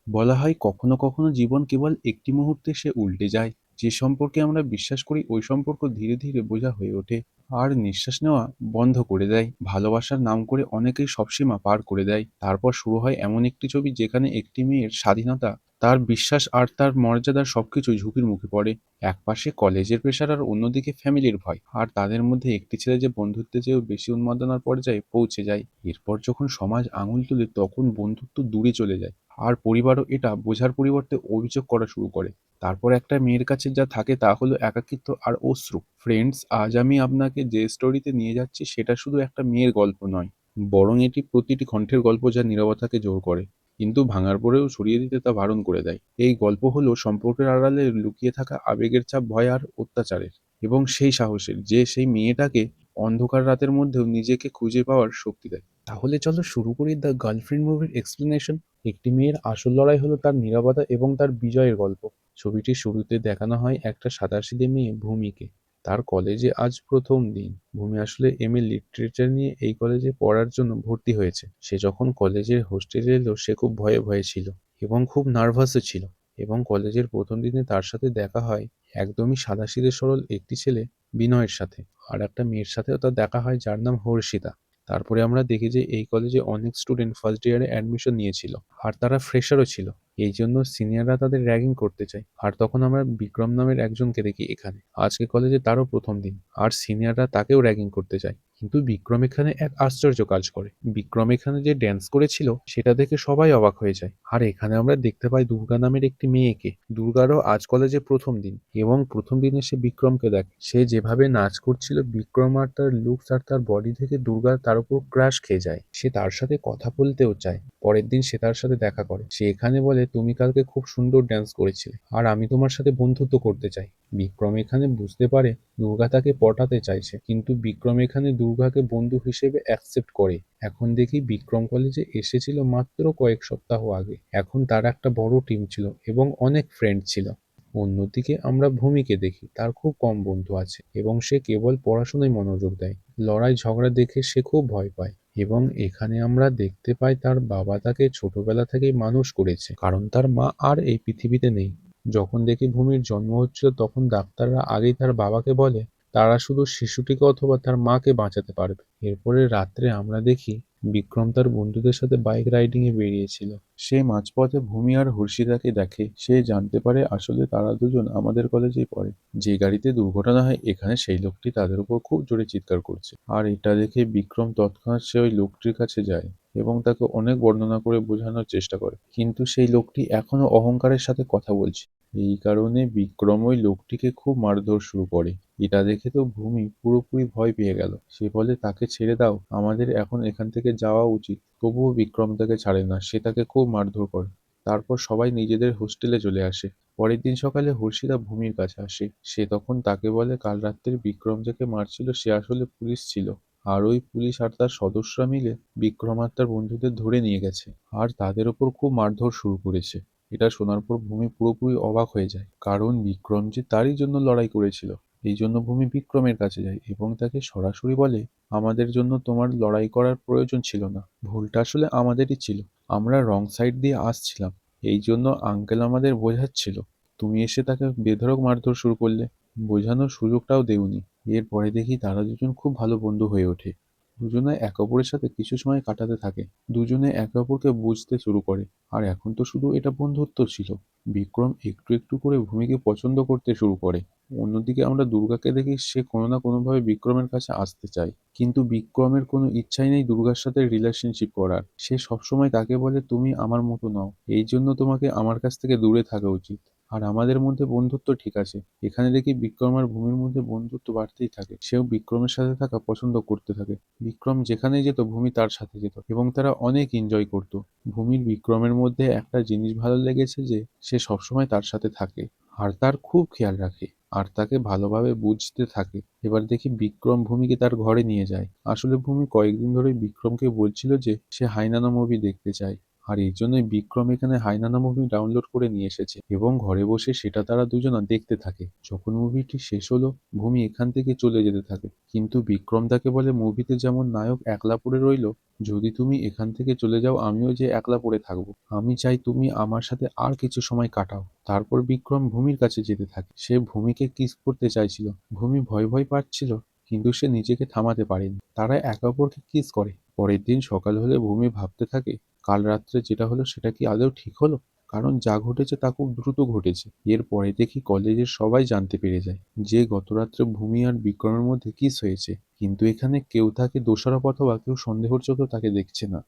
বলা হয় কখনো কখনো জীবন কেবল একটি মুহূর্তে সে উল্টে যায়। যে সম্পর্কে আমরা বিশ্বাস করি ওই সম্পর্ক ধীরে ধীরে বোঝা হয়ে ওঠে আর নিঃশ্বাস নেওয়া বন্ধ করে দেয়। ভালোবাসার নাম করে অনেকেই সব সীমা পার করে দেয়। তারপর শুরু হয় এমন একটি ছবি যেখানে একটি মেয়ের স্বাধীনতা, তার বিশ্বাস আর তার মর্যাদার সবকিছু ঝুঁকির মুখে পড়ে। একপাশে কলেজের প্রেশার আর অন্যদিকে ফ্যামিলির ভয়, আর তাদের মধ্যে একটি ছেলে যে বন্ধুত্বের চেয়েও বেশি উন্মাদনার পর্যায়ে পৌঁছে যায়। এরপর যখন সমাজ আঙুল তুলে তখন বন্ধুত্ব দূরে চলে যায়, আর পরিবারও এটা বোঝার পরিবর্তে অভিযোগ করা শুরু করে। তারপর একটা মেয়ের কাছে যা থাকে তা হলো একাকিত্ব আর অশ্রু। ফ্রেন্ডস, আজ আমি আপনাকে যে স্টোরিতে নিয়ে যাচ্ছি সেটা শুধু একটা মেয়ের গল্প নয়, বরং এটি প্রতিটি কণ্ঠের গল্প যা নীরবতাকে জোর করে, কিন্তু ভাঙার পরেও সরিয়ে দিতে তা বারণ করে দেয়। এই গল্প হলো সম্পর্কের আড়ালে লুকিয়ে থাকা আবেগের চাপ, ভয় আর অত্যাচারের, এবং সেই সাহসের যে সেই মেয়েটাকে অন্ধকার রাতের মধ্যেও নিজেকে খুঁজে পাওয়ার শক্তি দেয়। তাহলে চলো শুরু করি দ্য গার্লফ্রেন্ড মুভির এক্সপ্লেনেশন। একটি মেয়ের আসল লড়াই হলো তার নীরবতা এবং তার বিজয়ের গল্প। ছবিটির শুরুতে দেখানো হয় একটা সাদাসিধে মেয়ে ভূমিকে। তার কলেজে আজ প্রথম দিন। ভূমি আসলে এমএ লিটারেচার নিয়ে এই কলেজে পড়ার জন্য ভর্তি হয়েছে। সে যখন কলেজের হোস্টেলে এলো সে খুব ভয়ে ভয়ে ছিল এবং খুব নার্ভাসও ছিল। এবং কলেজের প্রথম দিনে তার সাথে দেখা হয় একদমই সাদাসিধে সরল একটি ছেলে বিনয়ের সাথে। আর একটা মেয়ের সাথেও তার দেখা হয় যার নাম হর্ষিতা। তারপরে আমরা দেখি যে এই কলেজে অনেক স্টুডেন্ট ফার্স্ট ইয়ারে অ্যাডমিশন নিয়েছিল, আর তারা ফ্রেশারও ছিল। এই জন্য সিনিয়ররা তাদের র্যাগিং করতে চায়। আর তখন আমরা বিক্রম নামের একজনকে দেখি এখানে। আজকে কলেজে তারও প্রথম দিন, আর সিনিয়ররা তাকেও র্যাগিং করতে চায়। কিন্তু বিক্রম এখানে এক আশ্চর্য কাজ করে। বিক্রম এখানে যে ড্যান্স করেছিল সেটা দেখে সবাই অবাক হয়ে যায়। আর এখানে আমরা দেখতে পাই দুর্গা নামের একটি মেয়েকে। দুর্গারও আজ কলেজে প্রথম দিন, এবং প্রথম দিনে সে বিক্রমকে দেখে। সে যেভাবে নাচ করছিল, বিক্রম আর তার লুকস আর তার বডি থেকে দুর্গা তার উপর ক্রাশ খেয়ে যায়। সে তার সাথে কথা বলতেও চায়। পরের দিন সে তার সাথে দেখা করে। সে এখানে বলে, তুমি কালকে খুব সুন্দর ড্যান্স করেছিলে আর আমি তোমার সাথে বন্ধুত্ব করতে চাই। বিক্রম এখানে বুঝতে পারে দুর্গা তাকে পটাতে চাইছে, কিন্তু বিক্রম এখানে দুর্গাকে বন্ধু হিসেবে অ্যাকসেপ্ট করে। এখন দেখি বিক্রম কলেজে এসেছিল মাত্র কয়েক সপ্তাহ আগে। এখন তার একটা বড় টিম ছিল এবং অনেক ফ্রেন্ড ছিল। অন্যদিকে আমরা ভূমিকে দেখি, তার খুব কম বন্ধু আছে এবং সে কেবল পড়াশোনায় মনোযোগ দেয়। লড়াই ঝগড়া দেখে সে খুব ভয় পায়। এবং এখানে আমরা দেখতে পাই তার বাবা তাকে ছোটবেলা থেকেই মানুষ করেছে, কারণ তার মা আর এই পৃথিবীতে নেই। যখন দেখি ভূমির জন্ম হচ্ছিল তখন ডাক্তাররা আগেই তার বাবাকে বলে তারা শুধু শিশুটিকে অথবা তার মাকে বাঁচাতে পারবে। এরপরে রাত্রে আমরা দেখি বিক্রম তার বন্ধুদের সাথে বাইক রাইডিং এ বেরিয়েছিল। সে মাঝপথে ভূমি আর হর্ষিতাকে দেখে। সে জানতে পারে আসলে তারা দুজন আমাদের কলেজেই পড়ে। যে গাড়িতে দুর্ঘটনা হয় এখানে সেই লোকটি তাদের উপর খুব জোরে চিৎকার করছে, আর এটা দেখে বিক্রম তৎক্ষণাৎ সে ওই লোকটির কাছে যায় এবং তাকে অনেক বর্ণনা করে বোঝানোর চেষ্টা করে, কিন্তু সেই লোকটি এখনো অহংকারের সাথে কথা বলছে। এই কারণে বিক্রম ওই লোকটিকে খুব মারধর শুরু করে। এটা দেখে তো ভূমি পুরোপুরি ভয় পেয়ে গেল। সে বলে তাকে ছেড়ে দাও, আমাদের এখন এখান থেকে যাওয়া উচিত। তবুও বিক্রম তাকে ছাড়ে না, সে তাকে খুব মারধর করে। তারপর সবাই নিজেদের হোস্টেলে চলে আসে। পরের দিন সকালে হর্ষিতা ভূমির কাছে আসে। সে তখন তাকে বলে কাল রাত্রে বিক্রম যাকে মারছিল সে আসলে পুলিশ ছিল, আর ওই পুলিশ আর তার সদস্যরা মিলে বিক্রম আর তার বন্ধুদের ধরে নিয়ে গেছে আর তাদের ওপর খুব মারধর শুরু করেছে। এটা শোনার পর ভূমি পুরোপুরি অবাক হয়ে যায়, কারণ বিক্রম যে তারই জন্য লড়াই করেছিল। এই জন্য ভূমি বিক্রমের কাছে যায় এবং তাকে সরাসরি বলে, আমাদের জন্য তোমার লড়াই করার প্রয়োজন ছিল না, ভুলটা আসলে আমাদেরই ছিল। আমরা রং সাইড দিয়ে আসছিলাম, এই জন্য আঙ্কেল আমাদের বোঝাচ্ছিল। তুমি এসে তাকে বেধড়ক মারধর শুরু করলে, বোঝানোর সুযোগটাও দেওনি। এরপরে দেখি তারা দুজন খুব ভালো বন্ধু হয়ে ওঠে। দুজনে একে অপরের সাথে কিছু সময় কাটাতে থাকে। দুজনে একে অপরকে বুঝতে শুরু করে। আর এখন তো শুধু এটা বন্ধুত্ব ছিল। বিক্রম একটু একটু করে ভূমিকে পছন্দ করতে শুরু করে। অন্যদিকে আমরা দুর্গাকে দেখি, সে কোনো না কোনোভাবে বিক্রমের কাছে আসতে চায়, কিন্তু বিক্রমের কোনো ইচ্ছাই নেই দুর্গার সাথে রিলেশনশিপ করার। সে সবসময় তাকে বলে তুমি আমার মতো নও, এই জন্য তোমাকে আমার কাছ থেকে দূরে থাকা উচিত। আর আমাদের মধ্যে বন্ধুত্ব ঠিক আছে। এখানে দেখি বিক্রম আর ভূমির মধ্যে বন্ধুত্ব বাড়তেই থাকে। সেও বিক্রমের সাথে থাকা পছন্দ করতে থাকে। বিক্রম যেখানেই যেত ভূমি তার সাথে যেত এবং তারা অনেক এনজয় করত। ভূমির বিক্রমের মধ্যে একটা জিনিস ভালো লেগেছে যে সে সবসময় তার সাথে থাকে আর তার খুব খেয়াল রাখে আর তাকে ভালোভাবে বুঝতে থাকে। এবার দেখি বিক্রম ভূমিকে তার ঘরে নিয়ে যায়। আসলে ভূমি কয়েকদিন ধরে বিক্রমকে বলছিল যে সে হাইনানা মুভি দেখতে চায়, আর এই জন্যই বিক্রম এখানে হাইনানা মুভি ডাউনলোড করে নিয়ে এসেছে এবং ঘরে বসে সেটা তারা দুজনা দেখতে থাকে। যখন মুভিটি শেষ হলো, ভূমি এখান থেকে চলে যেতে থাকে, কিন্তু বিক্রম তাকে বলে মুভিতে যেমন নায়ক একলা পড়ে রইলো, যদি তুমি এখান থেকে চলে যাও আমিও যে একলা পড়ে থাকবো, আমি চাই তুমি আমার সাথে আর কিছু সময় কাটাও। তারপর বিক্রম ভূমির কাছে যেতে থাকে, সে ভূমিকে কিস করতে চাইছিল, ভূমি ভয় ভয় পাচ্ছিল, কিন্তু সে নিজেকে থামাতে পারেনি। তারা একে অপরকে কিস করে। পরের দিন সকাল হলে ভূমি ভাবতে থাকে, কাল রাত্রে যেটা হলো সেটা কি আদৌ ঠিক হলো, কারণ যা ঘটেছে তা খুব দ্রুত ঘটেছে। এরপরে দেখি কলেজের সবাই জানতে পেরে যায় যে গত রাত্রে ভূমি আর বিক্রমের মধ্যে কিস হয়েছে, কিন্তু এখানে কেউ তাকে দোষারোপ অথবা কেউ সন্দেহের চোখেও তাকে দেখছে না,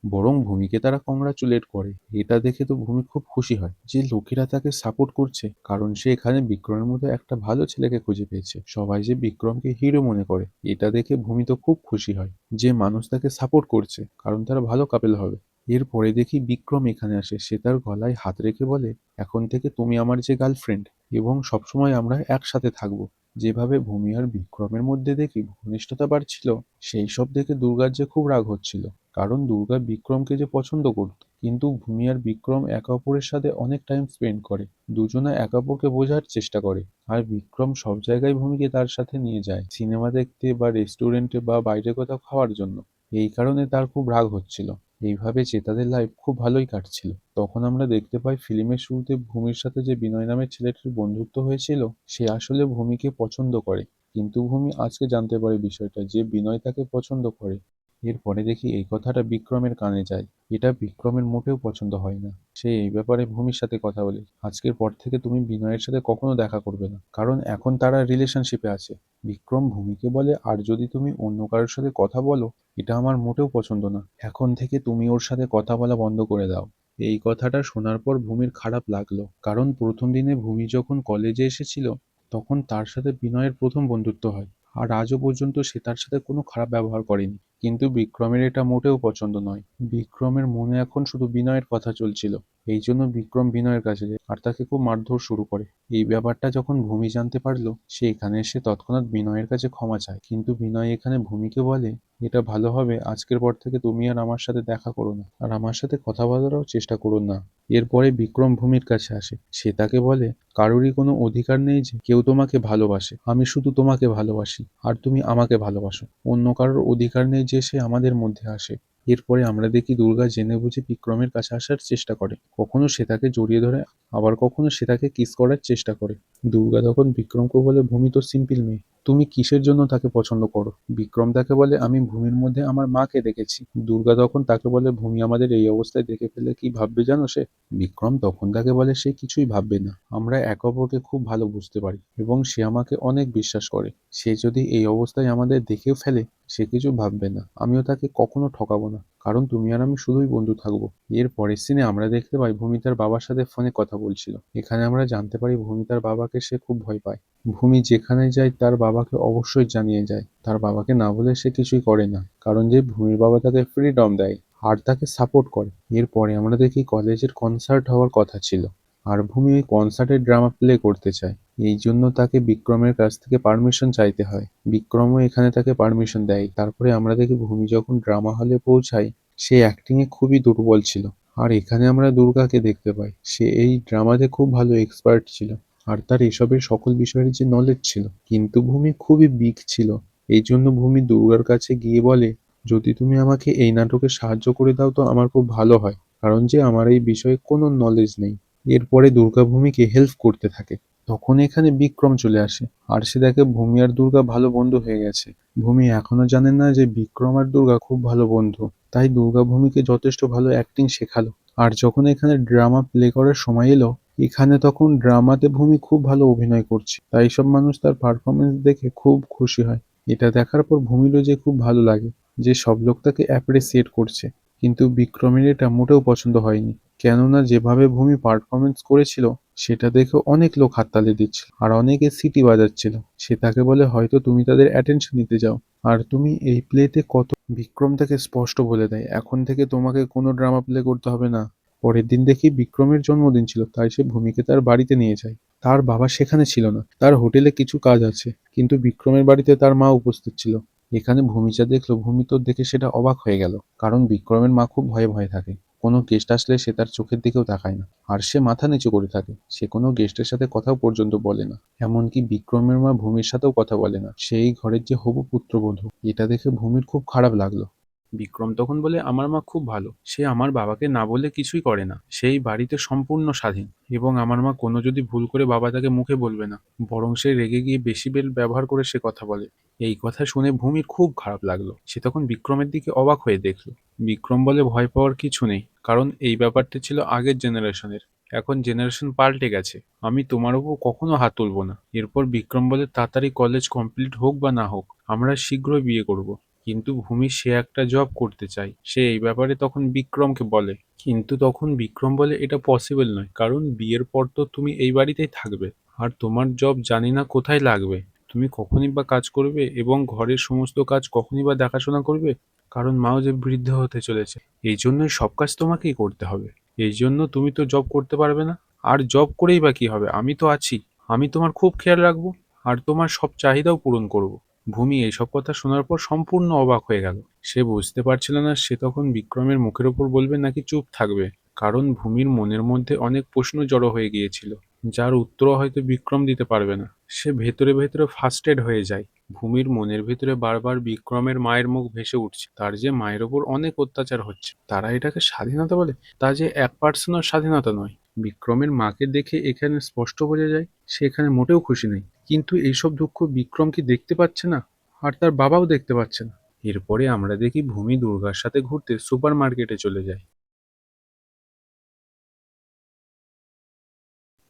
বরং ভূমিকে তারা কংগ্রাচুলেট করে। এটা দেখে তো ভূমি খুব খুশি হয় যে লোকেরা তাকে সাপোর্ট করছে, কারণ সে এখানে বিক্রমের মতো একটা ভালো ছেলেকে খুঁজে পেয়েছে। সবাই যে বিক্রমকে হিরো মনে করে, এটা দেখে ভূমি তো খুব খুশি হয় যে মানুষ তাকে সাপোর্ট করছে, কারণ তারা ভালো কাপেল হবে। এরপরে দেখি বিক্রম এখানে আসে, সে তার গলায় হাত রেখে বলে, এখন থেকে তুমি আমার যে গার্লফ্রেন্ড এবং সবসময় আমরা একসাথে থাকবো। যেভাবে ভূমি আর বিক্রমের মধ্যে দেখি ঘনিষ্ঠতা বাড়ছিল, সেই সব দেখে দুর্গার যে খুব রাগ হচ্ছিল, কারণ দুর্গা বিক্রমকে যে পছন্দ করত, কিন্তু ভূমি আর বিক্রম একে অপরের সাথে অনেক টাইম স্পেন্ড করে, দুজনে একে অপরকে বোঝার চেষ্টা করে। আর বিক্রম সব জায়গায় ভূমিকে তার সাথে নিয়ে যায়, সিনেমা দেখতে বা রেস্টুরেন্টে বা বাইরে কোথাও খাওয়ার জন্য। এই কারণে তার খুব রাগ হচ্ছিল। এইভাবে যে তাদের লাইফ খুব ভালোই কাটছিল। তখন আমরা দেখতে পাই ফিল্মের শুরুতে ভূমির সাথে যে বিনয় নামের ছেলেটির বন্ধুত্ব হয়েছিল, সে আসলে ভূমিকে পছন্দ করে, কিন্তু ভূমি আজকে জানতে পারে বিষয়টা যে বিনয় তাকে পছন্দ করে। এরপরে দেখি এই কথাটা বিক্রমের কানে যায়, এটা বিক্রমের মোটেও পছন্দ হয় না। সে এই ব্যাপারে ভূমির সাথে কথা বলে, আজকের পর থেকে তুমি বিনয়ের সাথে কখনো দেখা করবে না, কারণ এখন তারা রিলেশনশিপে আছে। বিক্রম ভূমিকে বলে, আর যদি তুমি অন্য কারোর সাথে কথা বলো, এটা আমার মোটেও পছন্দ না, এখন থেকে তুমি ওর সাথে কথা বলা বন্ধ করে দাও। এই কথাটা শোনার পর ভূমির খারাপ লাগলো, কারণ প্রথম দিনে ভূমি যখন কলেজে এসেছিল তখন তার সাথে বিনয়ের প্রথম বন্ধুত্ব হয়, আর আজও পর্যন্ত সে তার সাথে কোনো খারাপ ব্যবহার করেনি। কিন্তু বিক্রমের এটা মোটেও পছন্দ নয়। বিক্রমের মনে এখন শুধু বিনয়ের কথা চলছিল। এই জন্য বিক্রম বিনয়ের কাছে যায় আর তাকে খুব মারধর শুরু করে। এই ব্যাপারটা যখন ভূমি জানতে পারলো, সে এখানে এসে তৎক্ষণাৎ বিনয়ের কাছে ক্ষমা চায়, কিন্তু বিনয় এখানে ভূমিকে বলে, এটা ভালো হবে আজকের পর থেকে তুমি আর আমার সাথে দেখা করো না, আর আমার সাথে কথা বলারও চেষ্টা করো না। এরপরে বিক্রম ভূমির কাছে আসে, সে তাকে বলে, কারোরই কোনো অধিকার নেই যে কেউ তোমাকে ভালোবাসে, আমি শুধু তোমাকে ভালোবাসি আর তুমি আমাকে ভালোবাসো, অন্য কারোর অধিকার নেই যে সে আমাদের মধ্যে আসে। এরপরে আমরা দেখি দুর্গা জেনে বুঝে বিক্রমের কাছে আসার চেষ্টা করে, কখনো সে তাকে জড়িয়ে ধরে, আবার কখনো সে তাকে কিস করার চেষ্টা করে। দুর্গা তখন বিক্রমকে বলে, ভূমি তো সিম্পল মেয়ে, তুমি কিসের জন্য তাকে পছন্দ করো? বিক্রম তাকে বলে, আমি ভূমির মধ্যে আমার মাকে দেখেছি। দুর্গা তখন তাকে বলে, ভূমি আমাদের এই অবস্থায় দেখে ফেলে কি ভাববে জানো সে? বিক্রম তখন তাকে বলে, সে কিছুই ভাববে না, আমরা একে অপরকে খুব ভালো বুঝতে পারি এবং সে আমাকে অনেক বিশ্বাস করে। সে যদি এই অবস্থায় আমাদের দেখেও ফেলে, সে কিছু ভাববে না, আমিও তাকে কখনো ঠকাবো না, কারণ তুমি আর আমি শুধুই বন্ধু থাকবো। এর পরের সিনে আমরা দেখতে পাই ভূমি তার বাবার সাথে ফোনে কথা বলছিল। এখানে আমরা জানতে পারি ভূমি তার বাবাকে সে খুব ভয় পায়। ভূমি যেখানে যায় তার বাবাকে অবশ্যই জানিয়ে যায়, তার বাবাকে না বলে সে কিছুই করে না, কারণ যে ভূমির বাবা তাকে ফ্রিডম দেয় আর তাকে সাপোর্ট করে। এরপরে আমরা দেখি কলেজের কনসার্ট হওয়ার কথা ছিল, আর ভূমি ওই কনসার্টে ড্রামা প্লে করতে চায়। এই জন্য তাকে বিক্রমের কাছ থেকে পারমিশন চাইতে হয়। বিক্রমও এখানে তাকে পারমিশন দেয়। তারপরে আমরা দেখি ভূমি যখন ড্রামা হলে পৌঁছায়, সে অ্যাক্টিংয়ে খুবই দুর্বল ছিল। আর এখানে আমরা দুর্গাকে দেখতে পাই, সে এই ড্রামাতে খুব ভালো এক্সপার্ট ছিল আর তার এসবের সকল বিষয়ের যে নলেজ ছিল, কিন্তু ভূমি খুবই উইক ছিল। এই জন্য ভূমি দুর্গার কাছে গিয়ে বলে, যদি তুমি আমাকে এই নাটকে সাহায্য করে দাও তো আমার খুব ভালো হয়, কারণ যে আমার এই বিষয়ে কোনো নলেজ নেই। এরপরে দুর্গা ভূমিকে হেল্প করতে থাকে। তখন এখানে বিক্রম চলে আসে, আর সে দেখে ভূমি আর দুর্গা ভালো বন্ধু হয়ে গেছে। ভূমি এখনো জানে না যে বিক্রম আর দুর্গা খুব ভালো বন্ধু, তাই দুর্গা ভূমিকে যথেষ্ট ভালো অ্যাক্টিং শেখালো। আর যখন এখানে ড্রামা প্লে করার সময় এলো, এখানে তখন ড্রামাতে ভূমি খুব ভালো অভিনয় করছে, তাই সব মানুষ তার পারফরমেন্স দেখে খুব খুশি হয়। এটা দেখার পর ভূমিরও যে খুব ভালো লাগে যে সব লোক তাকে অ্যাপ্রিসিয়েট করছে, কিন্তু বিক্রমের এটা মোটেও পছন্দ হয়নি, কেননা যেভাবে ভূমি পারফরমেন্স করেছিল সেটা দেখে অনেক লোক হাততালি দিচ্ছিল আর অনেকে সিটি বাজাচ্ছিল। সে তাকে বলে, হয়তো তুমি তাদের অ্যাটেনশন নিতে যাও, আর তুমি এই প্লেতে কত। বিক্রম তাকে স্পষ্ট বলে দেয়, এখন থেকে তোমাকে কোনো ড্রামা প্লে করতে হবে না। পরের দিন দেখি বিক্রমের জন্মদিন ছিল, তাই সে ভূমিকে তার বাড়িতে নিয়ে যায়। তার বাবা সেখানে ছিল না, তার হোটেলে কিছু কাজ আছে, কিন্তু বিক্রমের বাড়িতে তার মা উপস্থিত ছিল। এখানে ভূমি যা দেখলো, ভূমি তো দেখে সেটা অবাক হয়ে গেল, কারণ বিক্রমের মা খুব ভয়ে ভয়ে থাকে, কোনো গেস্ট আসলে সে তার চোখের দিকেও তাকায় না, আর সে মাথা নিচু করে থাকে। সে কোনো গেস্টের সাথে কথাও পর্যন্ত বলে না। এমনকি বিক্রমের মা ভূমির সাথেও কথা বলে না, সেই ঘরের যে হবু পুত্রবধূ। এটা দেখে ভূমির খুব খারাপ লাগলো। বিক্রম তখন বলে, আমার মা খুব ভালো, সে আমার বাবাকে না বলে কিছুই করে না, সেই বাড়িতে সম্পূর্ণ স্বাধীন, এবং আমার মা কোনো যদি ভুল করে বাবা তাকে মুখে বলবে না, বরং সে রেগে গিয়ে বেশি বেল ব্যবহার করে সে কথা বলে। এই কথা শুনে ভূমির খুব খারাপ লাগলো। সে তখন বিক্রমের দিকে অবাক হয়ে দেখলো। বিক্রম বলে, ভয় পাওয়ার কিছু নেই, কারণ এই ব্যাপারটা ছিল আগের জেনারেশনের, এখন জেনারেশন পাল্টে গেছে। আমি তোমার উপর কখনো হাত তুলবো না। এরপর বিক্রম বলে, তাড়াতাড়ি কলেজ কমপ্লিট হোক বা না হোক, আমরা শীঘ্রই বিয়ে করব। কিন্তু ভূমি সে একটা জব করতে চায়। সে এই ব্যাপারে তখন বিক্রমকে বলে, কিন্তু তখন বিক্রম বলে, এটা পসিবল নয়, কারণ বিয়ের পর তো তুমি এই বাড়িতেই থাকবে, আর তোমার জব জানি না কোথায় লাগবে। তুমি কখনই বা কাজ করবে এবং ঘরের সমস্ত কাজ কখনই বা দেখাশোনা করবে, কারণ মাও যে বৃদ্ধ হতে চলেছে। এই জন্যই সব কাজ তোমাকেই করতে হবে। এই জন্য তুমি তো জব করতে পারবে না। আর জব করেই বা কি হবে, আমি তো আছি। আমি তোমার খুব খেয়াল রাখবো, আর তোমার সব চাহিদাও পূরণ করব। ভূমি এইসব কথা শোনার পর সম্পূর্ণ অবাক হয়ে গেল। সে বুঝতে পারছিল না সে তখন বিক্রমের মুখের ওপর বলবে নাকি চুপ থাকবে, কারণ ভূমির মনের মধ্যে অনেক প্রশ্ন জড়ো হয়ে গিয়েছিল, যার উত্তর হয়তো বিক্রম দিতে পারবে না। সে ভেতরে ভেতরে ফার্স্টেড হয়ে যায়। ভূমির মনের ভেতরে বারবার বিক্রমের মায়ের মুখ ভেসে উঠছে, তার যে মায়ের ওপর অনেক অত্যাচার হচ্ছে, তারা এটাকে স্বাধীনতা বলে, তা যে 1% স্বাধীনতা নয়। বিক্রমের মাকে দেখে এখানে স্পষ্ট বোঝা যায় সে এখানে মোটেও খুশি নেই। কিন্তু এইসব দুঃখ বিক্রম কি দেখতে পাচ্ছে না? আর তার বাবাও দেখতে পাচ্ছে না। এরপরে আমরা দেখি ভূমি দুর্গার সাথে ঘুরতে সুপার মার্কেটে চলে যায়।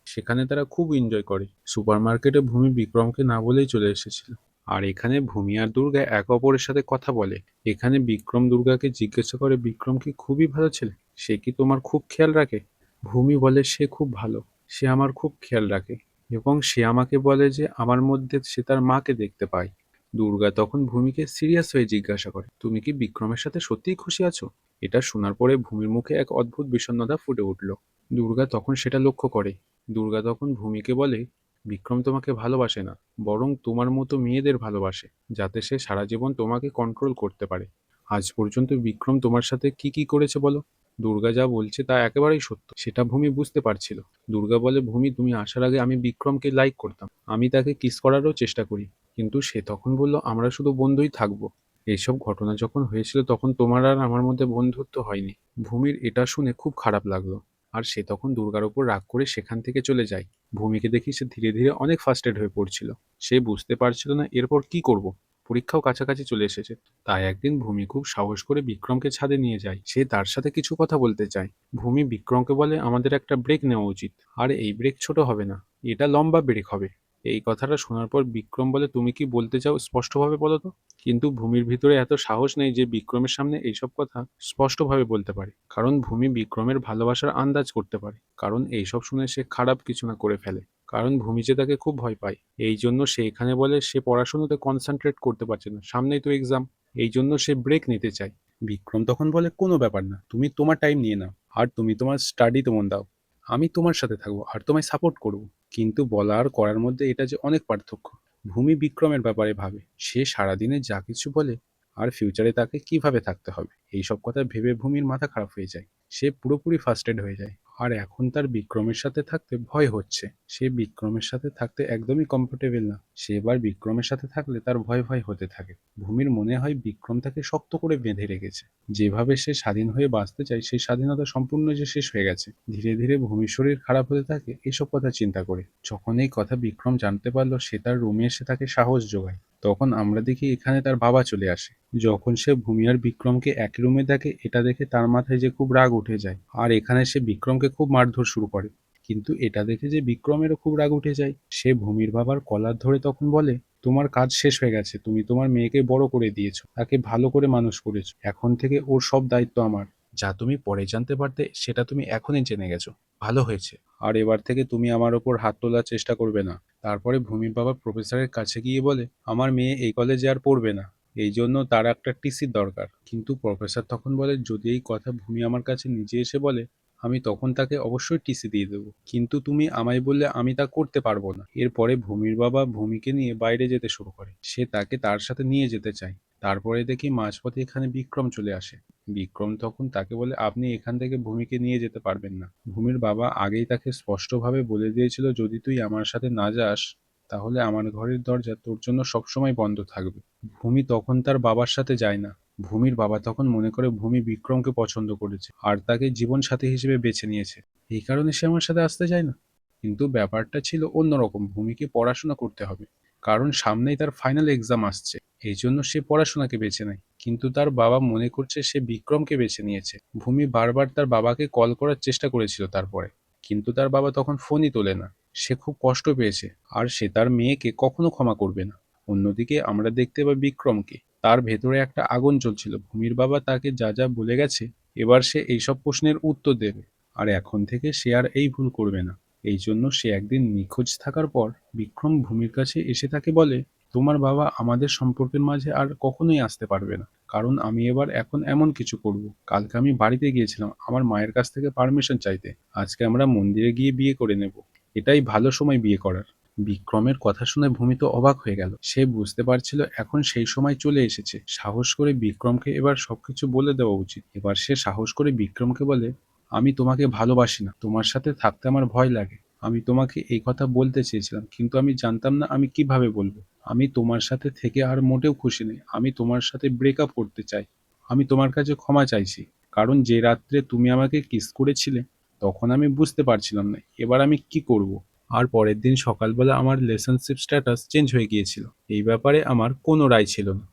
সেখানে তারা খুব এনজয় করে। সুপার মার্কেটে ভূমি বিক্রমকে না বলেই চলে এসেছিল। আর এখানে ভূমি আর দুর্গা একে অপরের সাথে কথা বলে। এখানে বিক্রম দুর্গাকে জিজ্ঞাসা করে, বিক্রম কি খুবই ভালো ছেলে, সে কি তোমার খুব খেয়াল রাখে? ভূমি বলে, সে খুব ভালো, সে আমার খুব খেয়াল রাখে, এবং সে আমাকে বলে যে আমার মধ্যে সে তার মাকে দেখতে পায়। দুর্গা তখন ভূমিকে সিরিয়াস হয়ে জিজ্ঞাসা করে, তুমি কি বিক্রমের সাথে সত্যিই খুশি আছো? এটা শোনার পরে ভূমির মুখে এক অদ্ভুত বিষণ্ণতা ফুটে উঠল। দুর্গা তখন সেটা লক্ষ্য করে। দুর্গা তখন ভূমিকে বলে, বিক্রম তোমাকে ভালোবাসে না, বরং তোমার মতো মেয়েদের ভালোবাসে, যাতে সে সারা জীবন তোমাকে কন্ট্রোল করতে পারে। আজ পর্যন্ত বিক্রম তোমার সাথে কি কি করেছে বলো? দুর্গা যা বলছে তা একেবারেই সত্য, সেটা ভূমি বুঝতে পারছিল। দুর্গা বলে, ভূমি তুমি আসার আগে আমি বিক্রমকে লাইক করতাম, আমি তাকে কিস করারও চেষ্টা করি, কিন্তু সে তখন বলল আমরা শুধু বন্ধুই থাকবো। এইসব ঘটনা যখন হয়েছিল তখন তোমার আর আমার মধ্যে বন্ধুত্ব হয়নি। ভূমির এটা শুনে খুব খারাপ লাগলো, আর সে তখন দুর্গার উপর রাগ করে সেখান থেকে চলে যায়। ভূমিকে দেখি সে ধীরে ধীরে অনেক ফার্স্টেড হয়ে পড়ছিল। সে বুঝতে পারছিল না এরপর কি করব। পরীক্ষাও কাছাকাছি চলে এসেছে। তাই একদিন ভূমি খুব সাহস করে বিক্রমকে ছাদে নিয়ে যায়। সে তার সাথে কিছু কথা বলতে চায়। ভূমি বিক্রমকে বলে, আমাদের একটা ব্রেক নেওয়া উচিত, আর এই ব্রেক ছোট হবে না, এটা লম্বা ব্রেক হবে। এই কথাটা শোনার পর বিক্রম বলে, তুমি কি বলতে চাও স্পষ্টভাবে বলো তো। কিন্তু ভূমির ভিতরে এত সাহস নেই যে বিক্রমের সামনে এইসব কথা স্পষ্টভাবে বলতে পারে, কারণ ভূমি বিক্রমের ভালোবাসার আন্দাজ করতে পারে, কারণ এইসব শুনে সে খারাপ কিছু না করে ফেলে, কারণ ভূমি যে তাকে খুব ভয় পায়। এই জন্য সে এখানে বলে সে পড়াশোনাতে কনসেন্ট্রেট করতে পারছে না, সামনেই তো এক্সাম, এই জন্য সে ব্রেক নিতে চায়। বিক্রম তখন বলে, কোনো ব্যাপার না, তুমি তোমার টাইম নিয়ে নাও, আর তুমি তোমার স্টাডিতে মন দাও, আমি তোমার সাথে থাকবো আর তোমায় সাপোর্ট করব। কিন্তু বলা আর করার মধ্যে এটা যে অনেক পার্থক্য। ভূমি বিক্রমের ব্যাপারে ভাবে, সে সারাদিনে যা কিছু বলে, আর ফিউচারে তাকে কিভাবে থাকতে হবে এইসব কথা ভেবে ভূমির মাথা খারাপ হয়ে যায়। সে পুরোপুরি ফার্স্টেড হয়ে যায়। আর এখন তার বিক্রমের সাথে থাকতে ভয় হচ্ছে। সে বিক্রমের সাথে থাকতে একদমই কমফোর্টেবল না। সে এবার বিক্রমের সাথে থাকলে তার ভয় ভয় হতে থাকে। ভূমির মনে হয় বিক্রম তাকে শক্ত করে বেঁধে রেখেছে। যেভাবে সে স্বাধীন হয়ে বাঁচতে চায় সেই স্বাধীনতা সম্পূর্ণ যে শেষ হয়ে গেছে। ধীরে ধীরে ভূমির শরীর খারাপ হতে থাকে এসব কথা চিন্তা করে। যখন এই কথা বিক্রম জানতে পারলো, সে তার রুমে এসে তাকে সাহস যোগায়। তখন আমরা দেখি এখানে তার বাবা চলে আসে। যখন সে ভূমি আর বিক্রমকে একই রুমে দেখে, এটা দেখে তার মাথায় যে খুব রাগ উঠে যায়, আর এখানে সে বিক্রমকে খুব মারধর শুরু করে। কিন্তু এটা দেখে যে বিক্রমেরও খুব রাগ উঠে যায়, সে ভূমির বাবার কলার ধরে তখন বলে, তোমার কাজ শেষ হয়ে গেছে, তুমি তোমার মেয়েকে বড় করে দিয়েছো, তাকে ভালো করে মানুষ করেছো, এখন থেকে ওর সব দায়িত্ব আমার। যা তুমি পরে জানতে পারতে সেটা তুমি এখনই জেনে গেছো, ভালো হয়েছে। আর এবার থেকে তুমি আমার ওপর হাত তোলার চেষ্টা করবে না। তারপরে ভূমির বাবা প্রফেসরের কাছে গিয়ে বলে, আমার মেয়ে এই কলেজে আর পড়বে না, এই জন্য তার একটা টিসির দরকার। কিন্তু প্রফেসর তখন বলে, যদি এই কথা ভূমি আমার কাছে নিজে এসে বলে, আমি তখন তাকে অবশ্যই টিসি দিয়ে দেবো, কিন্তু তুমি আমায় বললে আমি তা করতে পারবো না। এরপরে ভূমির বাবা ভূমিকে নিয়ে বাইরে যেতে শুরু করে। সে তাকে তার সাথে নিয়ে যেতে চায়। তারপরে দেখি মাঝপথে এখানে বিক্রম চলে আসে। বিক্রম তখন তাকে বলে, আপনি এখান থেকে ভূমিকে নিয়ে যেতে পারবেন না। ভূমির বাবা আগেই তাকে স্পষ্টভাবে বলে দিয়েছিল, যদি তুই আমার সাথে না যাস তাহলে আমার ঘরের দরজা তোর জন্য সবসময় বন্ধ থাকবে। ভূমি তখন তার বাবার সাথে যায় না। ভূমির বাবা তখন মনে করে ভূমি বিক্রমকে পছন্দ করেছে আর তাকে জীবন সাথী হিসেবে বেছে নিয়েছে, এই কারণে সে আমার সাথে আসতে চায় না। কিন্তু ব্যাপারটা ছিল অন্যরকম। ভূমিকে পড়াশোনা করতে হবে, কারণ সামনেই তার ফাইনাল এক্সাম আসছে। এই জন্য সে পড়াশোনাকে বেছে নেয়, কিন্তু তার বাবা মনে করছে সে বিক্রমকে বেছে নিয়েছে। ভূমি বারবার তার বাবাকে কল করার চেষ্টা করেছিল তারপরে, কিন্তু তার বাবা তখন ফোনই তোলে না। সে খুব কষ্ট পেয়েছে আর সে তার মেয়েকে কখনো ক্ষমা করবে না। অন্যদিকে আমরা দেখতে পাই বিক্রমকে, তার ভেতরে একটা আগুন জ্বলছিল। ভূমির বাবা তাকে যা যা বলে গেছে, এবার সে এইসব প্রশ্নের উত্তর দেবে, আর এখন থেকে সে আর এই ভুল করবে না। এই জন্য সে একদিন নিখোঁজ থাকার পর বিক্রম ভূমির কাছে এসে তাকে বলে, তোমার বাবা আমাদের সম্পর্কের মাঝে আর কখনোই আসতে পারবে না, কারণ আমি এখন এমন কিছু করব। কালকে আমি বাড়িতে গিয়েছিলাম আমার মায়ের কাছ থেকে পারমিশন চাইতে। আজকে আমরা মন্দিরে গিয়ে বিয়ে করে নেব, এটাই ভালো সময় বিয়ে করার। বিক্রমের কথা শুনে ভূমি তো অবাক হয়ে গেল। সে বুঝতে পারছিল এখন সেই সময় চলে এসেছে। সাহস করে বিক্রমকে এবার সবকিছু বলে দেওয়া উচিত। এবার সে সাহস করে বিক্রমকে বলে, আমি তোমাকে ভালোবাসি না, তোমার সাথে থাকতে আমার ভয় লাগে। আমি তোমাকে এই কথা বলতে চেয়েছিলাম, কিন্তু আমি জানতাম না আমি কিভাবে বলবো। আমি তোমার সাথে থেকে আর মোটেও খুশি নেই। আমি তোমার সাথে ব্রেকআপ করতে চাই। আমি তোমার কাছে ক্ষমা চাইছি, কারণ যে রাত্রে তুমি আমাকে কিস করেছিলে তখন আমি বুঝতে পারছিলাম না এবার আমি কি করব। আর পরের দিন সকালবেলা আমার রিলেশনশিপ স্ট্যাটাস চেঞ্জ হয়ে গিয়েছিল। এই ব্যাপারে আমার কোনো রায় ছিল না।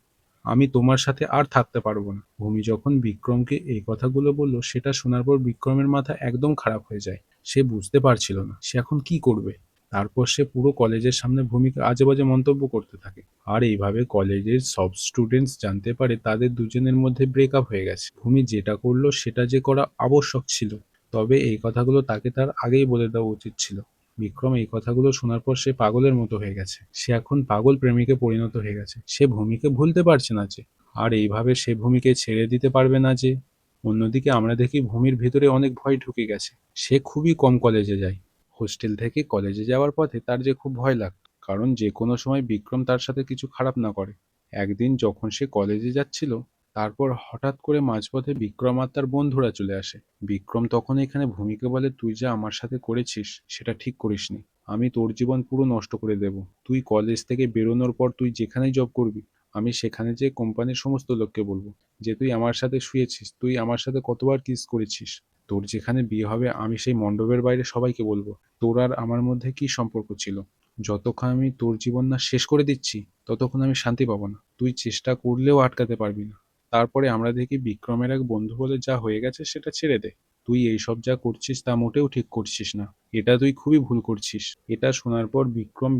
আমি তোমার সাথে আর থাকতে পারবো না। ভূমি যখন বিক্রমকে এই কথাগুলো বলল, সেটা শোনার পর বিক্রমের মাথা একদম খারাপ হয়ে যায়। সে বুঝতে পারছিল না সে এখন কি করবে। তারপর সে পুরো কলেজের সামনে ভূমিকে আজে বাজে মন্তব্য করতে থাকে। আর এইভাবে কলেজের সব স্টুডেন্টস জানতে পারে তাদের দুজনের মধ্যে ব্রেকআপ হয়ে গেছে। ভূমি যেটা করলো সেটা যে করা আবশ্যক ছিল, তবে এই কথাগুলো তাকে তার আগেই বলে দেওয়া উচিত ছিল। বিক্রম এই কথাগুলো শোনার পর সে পাগলের মতো হয়ে গেছে। সে এখন পাগল প্রেমিকে পরিণত হয়ে গেছে। সে ভূমিকে ভুলতে পারছে না যে, আর এইভাবে সে ভূমিকে ছেড়ে দিতে পারবে না যে। অন্যদিকে আমরা দেখি ভূমির ভিতরে অনেক ভয় ঢুকে গেছে। সে খুবই কম কলেজে যায়। হোস্টেল থেকে কলেজে যাওয়ার পথে তার যে খুব ভয় লাগতো, কারণ যে কোনো সময় বিক্রম তার সাথে কিছু খারাপ না করে। একদিন যখন সে কলেজে যাচ্ছিল, তারপর হঠাৎ করে মাঝপথে বিক্রম আর তার বন্ধুরা চলে আসে। বিক্রম তখন এখানে ভূমিকে বলে, তুই যা আমার সাথে করেছিস সেটা ঠিক করিসনি। আমি তোর জীবন পুরো নষ্ট করে দেব। তুই কলেজ থেকে বেরোনোর পর তুই যেখানেই জব করবি, আমি সেখানে যে কোম্পানির সমস্ত লোককে বলবো যে তুই আমার সাথে শুয়েছিস, তুই আমার সাথে কতবার কিস করেছিস। তোর যেখানে বিয়ে হবে আমি সেই মণ্ডপের বাইরে সবাইকে বলবো তোর আর আমার মধ্যে কি সম্পর্ক ছিল। যতক্ষণ আমি তোর জীবন না শেষ করে দিচ্ছি ততক্ষণ আমি শান্তি পাবো না। তুই চেষ্টা করলেও আটকাতে পারবি না। তারপরে আমরা দেখি বিক্রমের এক বন্ধু বলে, যা হয়ে গেছে সেটা ছেড়ে দে। তুই এইসব যা করছিস তা মোটেও ঠিক করছিস না। এটা তুই খুবই ভুল করছিস। এটা শোনার পর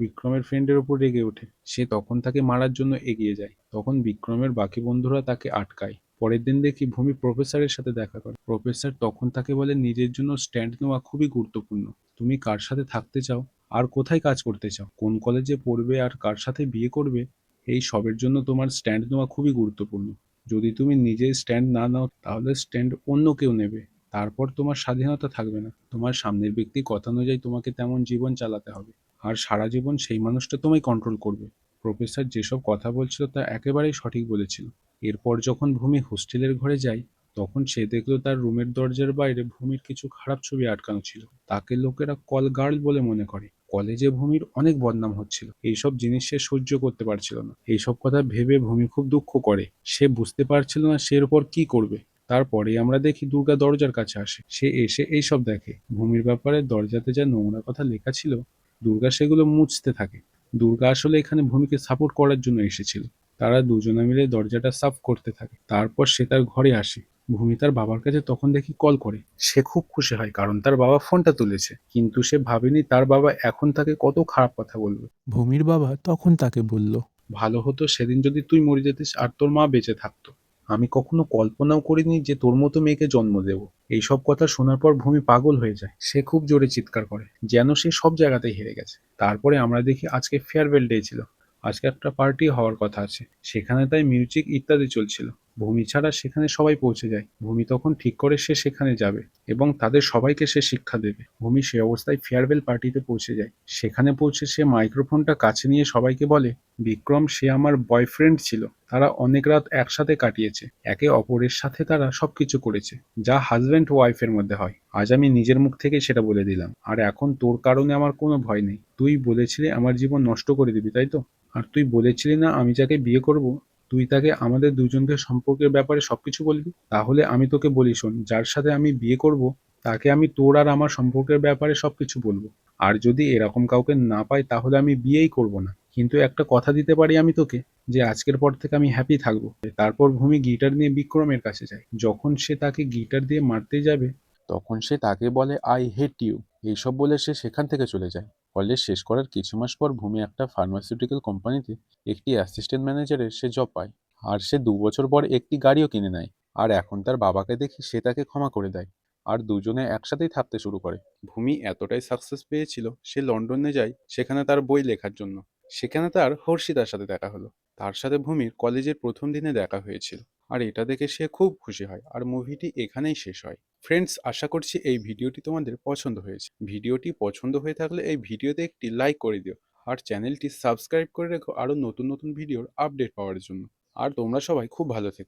বিক্রমের ফ্রেন্ডের উপর রেগে ওঠে। সে তখন তাকে মারার জন্য এগিয়ে যায়। তখন বিক্রমের বাকি বন্ধুরা তাকে আটকায়। পরের দিন দেখি ভূমি প্রফেসরের সাথে দেখা করে। প্রফেসর তখন তাকে বলে, নিজের জন্য স্ট্যান্ড নেওয়া খুবই গুরুত্বপূর্ণ। তুমি কার সাথে থাকতে চাও আর কোথায় কাজ করতে চাও, কোন কলেজে পড়বে আর কার সাথে বিয়ে করবে, এই সবের জন্য তোমার স্ট্যান্ড নেওয়া খুবই গুরুত্বপূর্ণ। যদি তুমি নিজে স্ট্যান্ড না নাও তাহলে স্ট্যান্ড অন্য কেউ নেবে। তারপর তোমার স্বাধীনতা থাকবে না। তোমার সামনের ব্যক্তি কথা অনুযায়ী তোমাকে তেমন জীবন চালাতে হবে, আর সারা জীবন সেই মানুষটা তোমায় কন্ট্রোল করবে। প্রফেসর যেসব কথা বলছিল তা একেবারেই সঠিক বলেছিল। এরপর যখন ভূমি হোস্টেলের ঘরে যায়, তখন সে দেখলো তার রুমের দরজার বাইরে ভূমির কিছু খারাপ ছবি আটকানো ছিল। তাকে লোকেরা কল গার্ল বলে মনে করে। কলেজে ভূমির অনেক বদনাম হচ্ছিল। এইসব জিনিস সে সহ্য করতে পারছিল না। এইসব কথা ভেবে ভূমি খুব দুঃখ করে। সে বুঝতে পারছিল না সে এর উপর কি করবে। তারপরেই আমরা দেখি দুর্গা দরজার কাছে আসে। সে এসে এইসব দেখে। ভূমির ব্যাপারে দরজাতে যা নোংরা কথা লেখা ছিল, দুর্গা সেগুলো মুছতে থাকে। দুর্গা আসলে এখানে ভূমিকে সাপোর্ট করার জন্য এসেছিল। তারা দুজনে মিলে দরজাটা সাফ করতে থাকে। তারপর সে তার ঘরে আসে। ভূমি তার বাবার কাছে তখন দেখি কল করে। সে খুব খুশি হয় কারণ তার বাবা ফোনটা তুলেছে, কিন্তু সে ভাবেনি তার বাবা এখন তাকে কত খারাপ কথা বলবে। ভূমির বাবা তখন তাকে বলল, ভালো হতো সেদিন যদি তুই মরে যেতিস আর তোর মা বেঁচে থাকতো। আমি কখনো কল্পনাও করিনি যে তোর মতো মেয়েকে জন্ম দেব। এইসব কথা শোনার পর ভূমি পাগল হয়ে যায়। সে খুব জোরে চিৎকার করে, যেন সে সব জায়গাতেই হেরে গেছে। তারপরে আমরা দেখি আজকে ফেয়ারওয়েল ডে ছিল। আজকে একটা পার্টি হওয়ার কথা আছে, সেখানে তাই মিউজিক ইত্যাদি চলছিল। ভূমি ছাড়া সেখানে সবাই পৌঁছে যায়। ভূমি তখন ঠিক করে সে সেখানে যাবে এবং তাদের সবাইকে সে শিক্ষা দেবে। ভূমি সে অবস্থায় ফেয়ারওয়েল পার্টিতে পৌঁছে যায়। সেখানে পৌঁছে সে মাইক্রোফোনটা কাছে নিয়ে সবাইকে বলে, বিক্রম সে আমার বয়ফ্রেন্ড ছিল। তারা অনেক রাত একসাথে কাটিয়েছে। একে অপরের সাথে তারা সবকিছু করেছে, যা হাজব্যান্ড ওয়াইফের মধ্যে হয়। আজ আমি নিজের মুখ থেকে সেটা বলে দিলাম। আর এখন তোর কারণে আমার কোনো ভয় নেই। তুই বলেছিলি আমার জীবন নষ্ট করে দিবি, তাই তো? আর তুই বলেছিলি না আমি যাকে বিয়ে করব তুই তাকে আমাদের দুজনকে সম্পর্কের ব্যাপারে সবকিছু বলবি। তাহলে আমি তোকে বলি শোন, যার সাথে আমি বিয়ে করব তাকে আমি তোর আর আমার সম্পর্কের ব্যাপারে সবকিছু বলবো। আর যদি এরকম কাউকে না পাই তাহলে আমি বিয়েই করব না। কিন্তু একটা কথা দিতে পারি আমি তোকে, যে আজকের পর থেকে আমি হ্যাপি থাকবো। তারপর ভূমি গিটার নিয়ে বিক্রমের কাছে যায়। যখন সে তাকে গিটার দিয়ে মারতে যাবে তখন সে তাকে বলে আই হেট ইউ। এইসব বলে সে সেখান থেকে চলে যায়। কলেজ শেষ করার কিছু মাস পর ভূমি একটা ফার্মাসিউটিক্যাল কোম্পানিতে একটি অ্যাসিস্ট্যান্ট ম্যানেজারের সে জব পায়। আর সে 2 বছর পর একটি গাড়িও কিনে নেয়। আর এখন তার বাবাকে দেখে সে তাকে ক্ষমা করে দেয়। আর দুজনে একসাথেই থাকতে শুরু করে। ভূমি এতটাই সাকসেস পেয়েছিল, সে লন্ডনে যায় সেখানে তার বই লেখার জন্য। সেখানে তার হর্ষিতার সাথে দেখা হলো। তার সাথে ভূমির কলেজের প্রথম দিনে দেখা হয়েছিল। আর এটা দেখে সে খুব খুশি হয়। আর মুভিটি এখানেই শেষ হয়। ফ্রেন্ডস, আশা করছি এই ভিডিওটি তোমাদের পছন্দ হয়েছে। ভিডিওটি পছন্দ হয়ে থাকলে এই ভিডিওতে একটি লাইক করে দিও। আর চ্যানেলটি সাবস্ক্রাইব করে রেখো আরও নতুন নতুন ভিডিওর আপডেট পাওয়ার জন্য। আর তোমরা সবাই খুব ভালো থেকো।